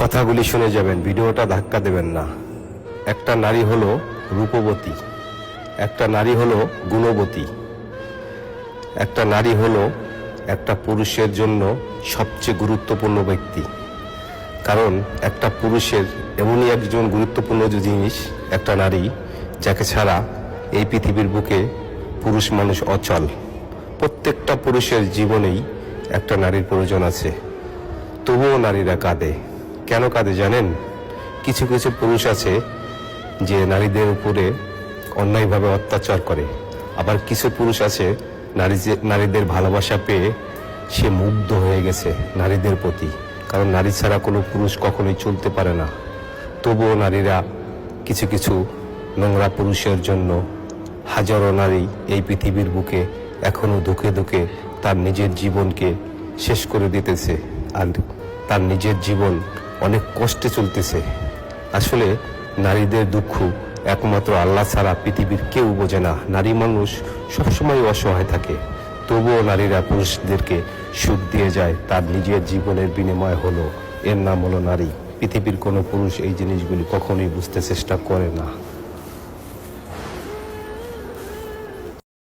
কথাগুলি শুনে যাবেন, ভিডিওটা ধাক্কা দেবেন না। একটা নারী হলো রূপবতী, একটা নারী হলো গুণবতী, একটা নারী হলো একটা পুরুষের জন্য সবচেয়ে গুরুত্বপূর্ণ ব্যক্তি। কারণ একটা পুরুষের এমনই একজন গুরুত্বপূর্ণ জিনিস একটা নারী, যাকে ছাড়া এই পৃথিবীর বুকে পুরুষ মানুষ অচল। প্রত্যেকটা পুরুষের জীবনেই একটা নারীর প্রয়োজন আছে, তবুও নারীরা কাঁদে। কেন কাঁদে জানেন? কিছু কিছু পুরুষ আছে যে নারীদের উপরে অন্যায়ভাবে অত্যাচার করে, আবার কিছু পুরুষ আছে নারীদের ভালোবাসা পেয়ে সে মুগ্ধ হয়ে গেছে নারীদের প্রতি। কারণ নারী ছাড়া কোনো পুরুষ কখনোই চলতে পারে না। তবুও নারীরা কিছু কিছু নোংরা পুরুষের জন্য হাজারো নারী এই পৃথিবীর বুকে এখনো ধুকে ধুকে তার নিজের জীবনকে শেষ করে দিতেছে, আর তার নিজের জীবন অনেক কষ্টে চলতেছে। আসলে নারীদের দুঃখ একমাত্র আল্লাহ ছাড়া পৃথিবীর কেউ বোঝে না। নারী মানুষ সবসময় অসহায় থাকে, তবুও নারীরা পুরুষদেরকে সুখ দিয়ে যায় তার নিজের জীবনের বিনিময় হলো, এর নাম হলো নারী। পৃথিবীর কোনো পুরুষ এই জিনিসগুলি কখনোই বুঝতে চেষ্টা করে না।